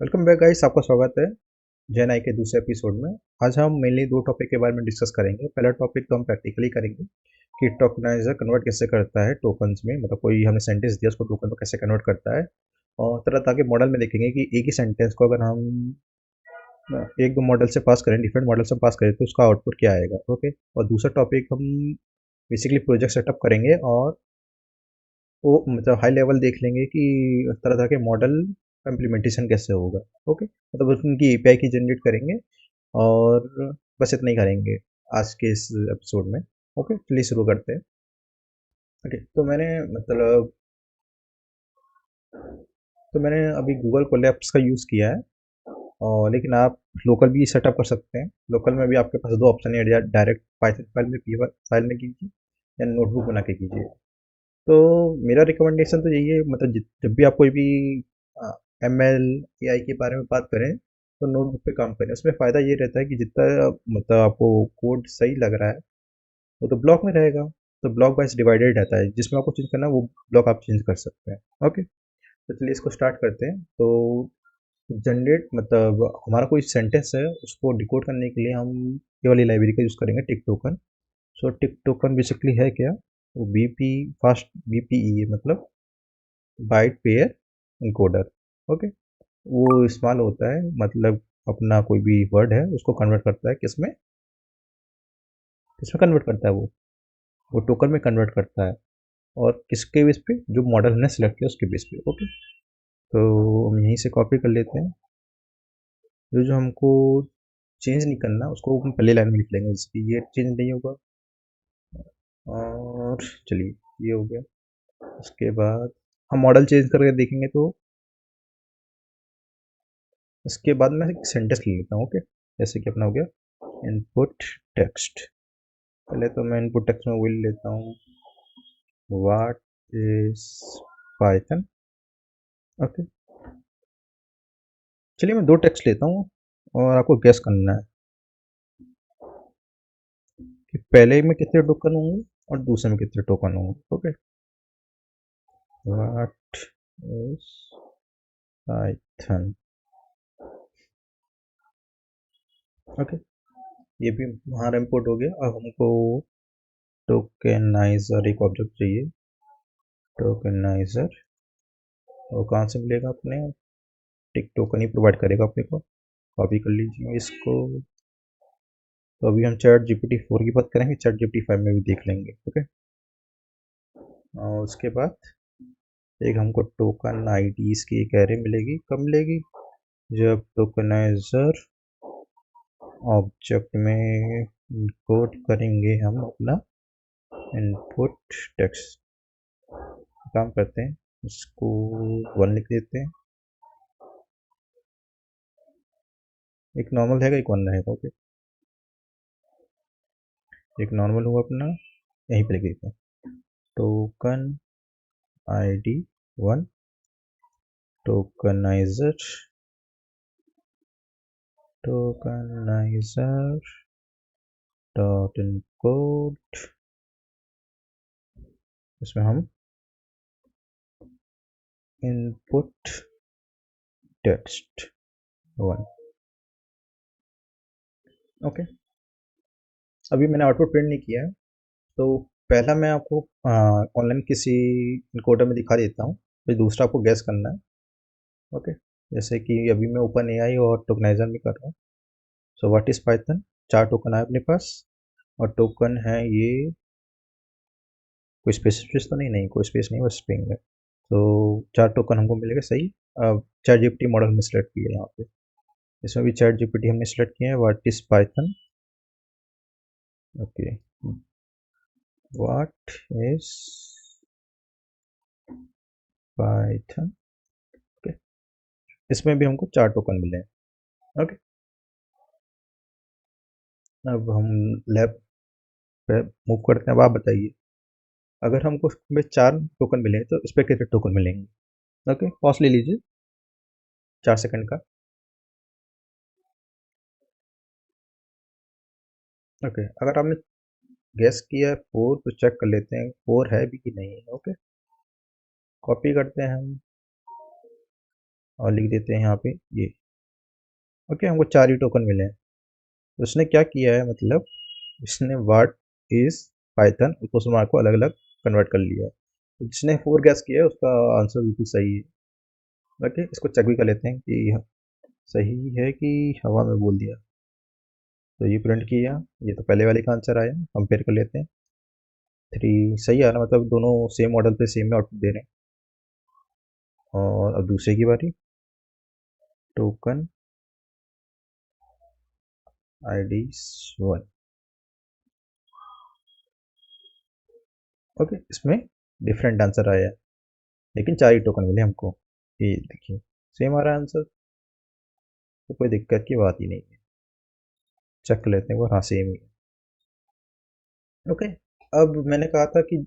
Welcome back guys, आपका स्वागत है जैन आई के दूसरे एपिसोड में। आज हम मेनली दो टॉपिक के बारे में डिस्कस करेंगे। पहला टॉपिक तो हम प्रैक्टिकली करेंगे कि टोकनाइजर कन्वर्ट कैसे करता है टोकन्स में, मतलब कोई हमने सेंटेंस दिया उसको टोकन में कैसे कन्वर्ट करता है। और तरह तरह के मॉडल में देखेंगे कि एक ही सेंटेंस को अगर हम एक दो मॉडल से पास करें, डिफरेंट मॉडल से पास करें तो उसका आउटपुट क्या आएगा। ओके। और दूसरा टॉपिक हम बेसिकली प्रोजेक्ट सेटअप करेंगे और वो मतलब हाई लेवल देख लेंगे कि तरह तरह के मॉडल का इम्प्लीमेंटेशन कैसे होगा। ओके, मतलब उनकी एपीआई की जनरेट करेंगे और बस इतना ही करेंगे आज के इस एपिसोड में। ओके, चलिए शुरू करते हैं। ओके, तो मैंने अभी गूगल कोलैप्स का यूज़ किया है। और लेकिन आप लोकल भी सेटअप कर सकते हैं। लोकल में भी आपके पास दो ऑप्शन है, या डायरेक्ट पाइथन फाइल में फाइल में कीजिए या नोटबुक बना के कीजिए। तो मेरा रिकमेंडेशन तो यही है, मतलब जब भी आप कोई भी एम एल ए आई के बारे में बात करें तो नोटबुक पे काम करें। उसमें फ़ायदा ये रहता है कि जितना मतलब आपको कोड सही लग रहा है वो तो ब्लॉक में रहेगा। तो ब्लॉक वाइज डिवाइडेड रहता है, जिसमें आपको चेंज करना है वो ब्लॉक आप चेंज कर सकते हैं। ओके, तो चलिए इसको स्टार्ट करते हैं। तो जनरेट मतलब हमारा कोई सेंटेंस है, उसको डिकोड करने के लिए हम ये वाली लाइब्रेरी का यूज़ करेंगे, टिक टोकन। सो टिक टोकन बेसिकली है क्या? वो बीपी फास्ट बीपीई है, मतलब बाइट पेयर इनकोडर। ओके, वो इस्तेमाल होता है, मतलब अपना कोई भी वर्ड है उसको कन्वर्ट करता है किसमें, किसमें कन्वर्ट करता है वो टोकन में कन्वर्ट करता है। और किसके बेस पे? जो मॉडल हमने सेलेक्ट किया उसके बेस पे। ओके, तो हम यहीं से कॉपी कर लेते हैं। जो जो हमको चेंज नहीं करना उसको हम पहले लाइन में लिख लेंगे, जैसे कि ये चेंज नहीं होगा। और चलिए, ये हो गया। उसके बाद हम मॉडल चेंज करके देखेंगे। तो इसके बाद मैं एक सेंटेंस ले लेता हूँ। ओके, जैसे कि अपना हो गया इनपुट टेक्स्ट। पहले तो मैं इनपुट टेक्स्ट में वही लेता हूँ, व्हाट इज पाइथन। ओके, चलिए मैं दो टेक्स्ट लेता हूँ और आपको गैस करना है कि पहले में कितने टोकन होंगे और दूसरे में कितने टोकन होंगे। Okay, what is Python. Okay, ये भी हमारा इम्पोर्ट हो गया। अब हमको टोकेनाइजर एक ऑब्जेक्ट चाहिए, टोकेनाइजर। और कहाँ से मिलेगा? अपने टिक टोकन ही प्रोवाइड करेगा अपने को। कॉपी कर लीजिए इसको। तो अभी हम चैट जीपीटी 4 की बात करेंगे, चैट जीपीटी 5 में भी देख लेंगे। ओके, और उसके बाद एक हमको टोकन आईडीज की एक एरे मिलेगी। कब मिलेगी? जब टोकनाइजर ऑब्जेक्ट में इंपोर्ट करेंगे हम अपना इनपुट टेक्स्ट। काम करते हैं, इसको 1 लिख देते हैं। एक नॉर्मल रहेगा, एक 1 रहेगा। ओके, एक नॉर्मल होगा अपना, यहीं पे लिख देते हैं token ID 1, tokeniser, tokeniser dot encode. इसमें हम इनपुट टेक्स्ट 1। ओके, अभी मैंने आउटपुट प्रिंट नहीं किया है। तो पहला मैं आपको ऑनलाइन किसी इनकोडर में दिखा देता हूँ, फिर दूसरा आपको गैस करना है। ओके, जैसे कि अभी मैं ओपन एआई और टोकनाइजर में कर रहा हूँ। So what is Python, 4 token है अपने पास। और टोकन है ये, कोई स्पेस तो नहीं, नहीं कोई स्पेस नहीं, बस स्ट्रिंग है। तो 4 टोकन हमको मिलेगा। सही। अब चैट जीपीटी मॉडल हमने सेलेक्ट किया है यहाँ पे। इसमें भी चैट जीपीटी हमने सेलेक्ट किया है, what is Python. Okay, what is Python. Okay, इसमें भी हमको 4 टोकन मिले हैं। ओके, अब हम लैब पे मूव करते हैं। अब आप बताइए, अगर हमको इसमें 4 टोकन मिले तो इस पर कितने टोकन मिलेंगे? ओके, पॉज ले लीजिए 4 सेकंड का। ओके, अगर आपने गैस किया है 4 तो चेक कर लेते हैं 4 है भी कि नहीं है। ओके, कॉपी करते हैं हम और लिख देते हैं यहाँ पे ये। ओके, हमको 4 ही टोकन मिले हैं। तो उसने क्या किया है, मतलब इसने what is Python question mark को अलग अलग कन्वर्ट कर लिया है। तो जिसने 4 गैस किया है उसका आंसर बिल्कुल सही है। ओके, इसको चेक भी कर लेते हैं कि सही है कि हवा में बोल दिया। तो ये प्रिंट किया, ये तो पहले वाले का आंसर आया, कंपेयर कर लेते हैं। 3 सही आ रहा, मतलब दोनों सेम मॉडल पे सेम में आउटपुट दे रहे हैं। और अब दूसरे की बारी, टोकन ID 1। ओके, इसमें डिफरेंट आंसर आया है, लेकिन 4 ही टोकन मिले हमको। ये देखिए, सेम आ रहा है आंसर, तो कोई दिक्कत की बात ही नहीं है। चेक कर लेते हैं, वो हाँ सेम ही है। ओके, अब मैंने कहा था कि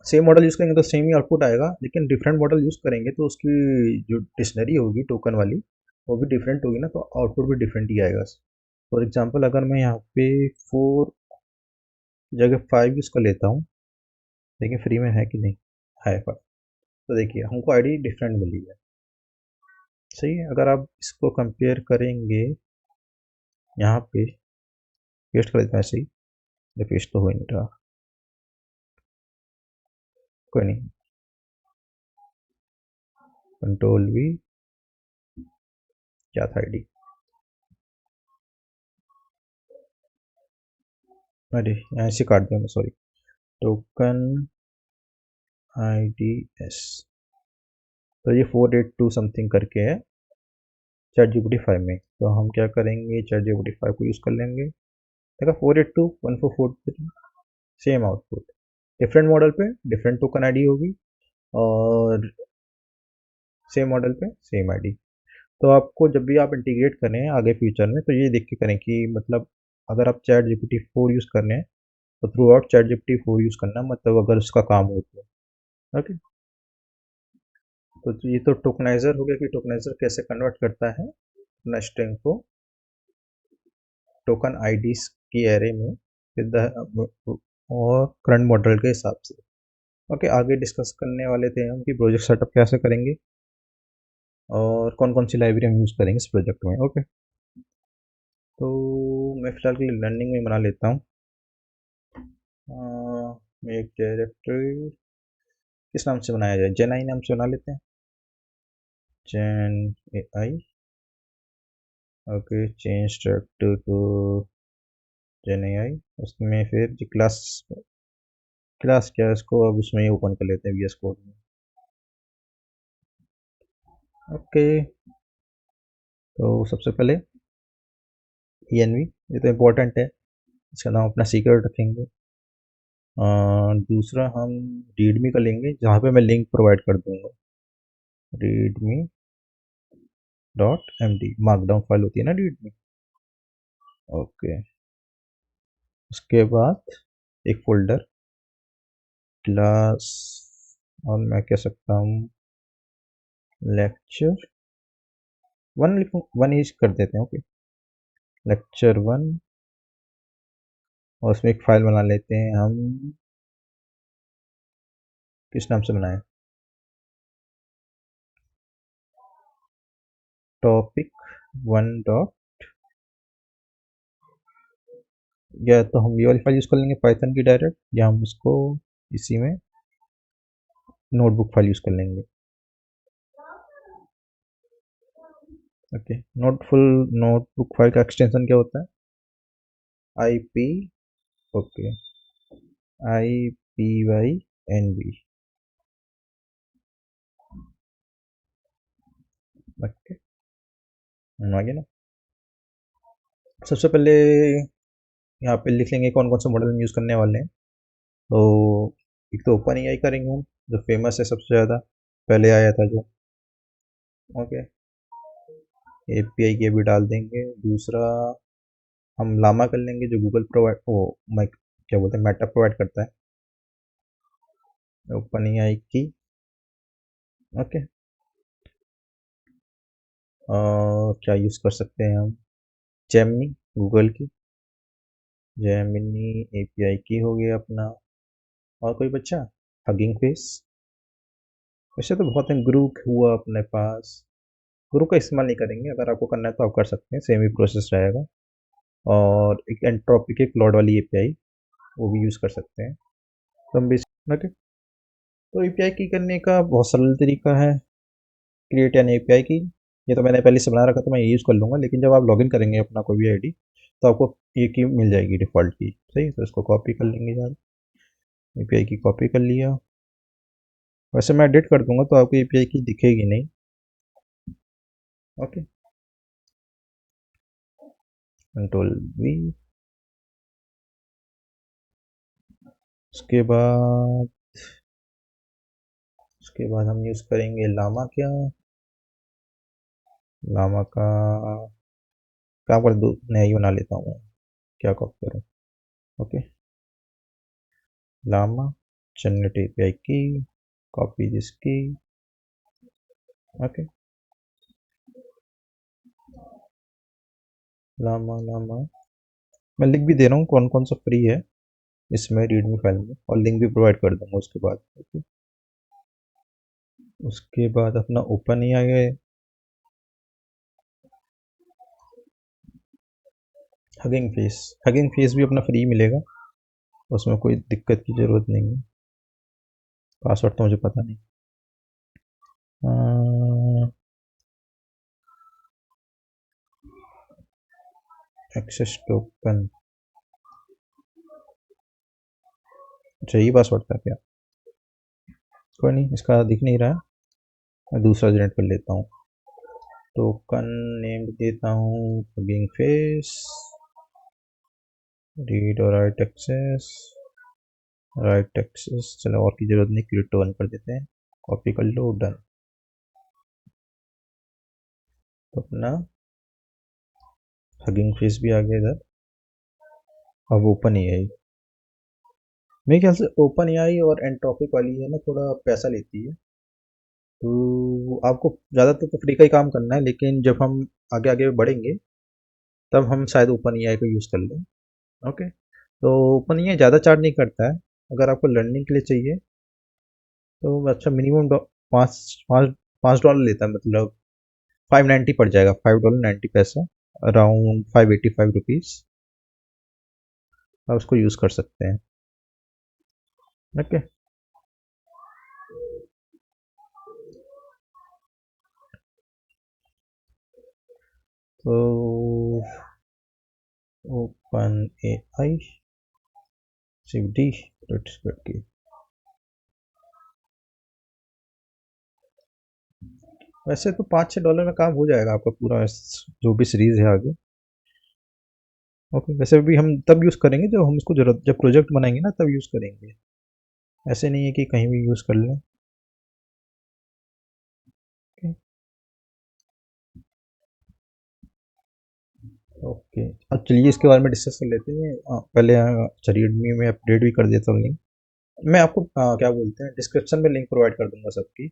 सेम मॉडल यूज़ करेंगे तो सेम ही आउटपुट आएगा, लेकिन डिफरेंट मॉडल यूज़ करेंगे तो उसकी जो डिक्शनरी होगी टोकन वाली, वो भी डिफरेंट होगी ना, तो आउटपुट भी डिफरेंट ही आएगा। फॉर एग्जांपल अगर मैं यहाँ पे 4 जगह 5 यूज़ कर लेता हूँ, देखिए फ्री में है कि नहीं, है 5। तो देखिए हमको आईडी डिफरेंट मिली है। सही है, अगर आप इसको कंपेयर करेंगे यहाँ पे, पेस्ट कर देते हैं ऐसे ही, ये पेस्ट तो हो ही नहीं रहा, कोई नहीं, कंट्रोल वी, क्या था आईडी, अरे यहाँ से काट दिया मैं, सॉरी। टोकन IDS, तो ये 482 समथिंग करके है चैट जीपीटी 5 में। तो हम क्या करेंगे, चैट जीपीटी 5 को यूज़ कर लेंगे। देखा 482 1443, सेम आउटपुट, डिफरेंट मॉडल पे डिफरेंट टोकन आईडी होगी, और सेम मॉडल पे सेम आईडी। तो आपको जब भी आप इंटीग्रेट करें आगे फ्यूचर में, तो ये देख के करें कि मतलब अगर आप चैट जीपीटी 4 यूज़ कर रहे हैं तो through out chat GPT 4 use करना, मतलब अगर उसका काम हो तो। ओके, तो ये तो टोकनाइजर हो गया कि टोकनाइजर कैसे कन्वर्ट करता है अपना स्ट्रिंग को टोकन आईडीज की एरे में विद और करंट मॉडल के हिसाब से। ओके, आगे डिस्कस करने वाले थे हम कि प्रोजेक्ट सेटअप कैसे करेंगे और कौन कौन सी लाइब्रेरी हम यूज़ करेंगे इस प्रोजेक्ट में। ओके, तो मैं फ़िलहाल के लिए लर्निंग में बना लेता हूँ एक डायरेक्टरी, किस नाम से बनाया जाए, जेन आई नाम से बना लेते हैं, gen AI। Okay, change directory to gen AI। उसमें फिर जो क्लास, क्लास क्या है इसको अब उसमें ही ओपन कर लेते हैं VS कोड में। ओके, तो सबसे पहले ENV, ये तो इम्पोर्टेंट है, इसका नाम अपना सीक्रेट रखेंगे। दूसरा हम रीडमी का लेंगे, जहाँ पे मैं लिंक प्रोवाइड कर दूंगा, रीडमी .md, मार्कडाउन फाइल होती है ना रीडमी। ओके, उसके बाद एक फोल्डर क्लास, और मैं कह सकता हूँ लेक्चर 1 लिखूँ, 1 ही कर देते हैं। ओके, लेक्चर 1, और उसमें एक फाइल बना लेते हैं हम, किस नाम से बनाए, टॉपिक 1 डॉट, या तो हम ये वाली फाइल यूज़ कर लेंगे पाइथन की डायरेक्ट, या हम इसको इसी में नोटबुक फाइल यूज़ कर लेंगे। ओके, नोटबुक फाइल का एक्सटेंशन क्या होता है, IP। Okay, IPYNB। ओके, आगे ना, सबसे पहले यहाँ पे लिख लेंगे कौन कौन से मॉडल हम यूज़ करने वाले हैं। तो एक तो ओपन AI करेंगे हम, जो फेमस है सबसे ज़्यादा, पहले आया था जो। ओके, API की भी डाल देंगे। दूसरा हम लामा कर लेंगे, जो गूगल प्रोवाइड, ओ माइक क्या बोलते हैं, मेटा प्रोवाइड करता है, ओपन AI की। ओके, और क्या यूज़ कर सकते हैं हम, जेमिनी, गूगल की जेमिनी API की हो गया अपना। और कोई बच्चा, हगिंग फेस, वैसे तो बहुत है, ग्रुप हुआ अपने पास, गुरु का इस्तेमाल नहीं करेंगे, अगर आपको करना है तो आप कर सकते हैं, सेम ही प्रोसेस रहेगा। और एक एंट्रोपिक एक क्लाउड वाली एपीआई, वो भी यूज़ कर सकते हैं। तो हम बेसिक ओके। तो एपीआई की करने का बहुत सरल तरीका है, क्रिएट एन एपीआई की। ये तो मैंने पहले से बना रखा, तो मैं ये यूज़ कर लूँगा, लेकिन जब आप लॉगिन करेंगे अपना कोई भी आईडी, तो आपको ये की मिल जाएगी डिफ़ॉल्ट की, सही। तो इसको कॉपी कर लेंगे यार, एपीआई की कॉपी कर लिया। वैसे मैं एडिट कर दूंगा तो आपको एपीआई की दिखेगी नहीं। Okay, control we. उसके बाद हम यूज़ करेंगे लामा। क्या लामा का काम कर दो, नया ही बना लेता हूँ, क्या कॉपी करूँ। ओके, लामा जनरेट एपीआई की, कॉपी जिसकी। ओके, लामा लामा मैं लिंक भी दे रहा हूँ कौन कौन सा फ्री है इसमें रीडमी फाइल में, और लिंक भी प्रोवाइड कर दूंगा उसके बाद। ओके, उसके बाद अपना ओपन ही आ गया। हगिंग फेस भी अपना फ्री मिलेगा, उसमें कोई दिक्कत की ज़रूरत नहीं है। पासवर्ड तो मुझे पता नहीं। एक्सेस टोकन, अच्छा ये पासवर्ड था क्या? कोई नहीं, इसका दिख नहीं रहा है, मैं दूसरा जनरेट कर लेता हूँ। टोकन नेम देता हूँ हगिंग फेस, रीड और राइट एक्सेस, चलो और की ज़रूरत नहीं, क्लिक टू वन कर देते हैं, कॉपी कर लो, डन। तो अपना हगिंग फेस भी आ गया इधर। अब ओपन ही आई, मेरे ख्याल से ओपन एआई और एंट्रोपिक वाली है ना, थोड़ा पैसा लेती है। तो आपको ज़्यादातर तो फ्री का ही काम करना है, लेकिन जब हम आगे आगे बढ़ेंगे तब हम शायद ओपन एआई को यूज़ कर लें। ओके, तो ओपन एआई ज़्यादा चार्ज नहीं करता है, अगर आपको लर्निंग के लिए चाहिए तो अच्छा मिनिमम पाँच पाँच $5 लेता है, मतलब 590 पड़ जाएगा, $5.90, अराउंड 585 रुपीज़। आप उसको यूज़ कर सकते हैं। ओके, तो ओपन एआई सीडी करके, वैसे तो $5-6 में काम हो जाएगा आपका पूरा, जो भी सीरीज है आगे। ओके, वैसे भी हम तब यूज़ करेंगे जब हम इसको जरूरत, जब प्रोजेक्ट बनाएंगे ना तब यूज़ करेंगे, ऐसे नहीं है कि कहीं भी यूज़ कर लें। ओके, अब चलिए इसके बारे में डिस्कस कर लेते हैं। पहले अच्छा रीडमी में अपडेट भी कर देता हूँ लिंक, मैं आपको क्या बोलते हैं, डिस्क्रिप्शन में लिंक प्रोवाइड कर दूंगा सबकी।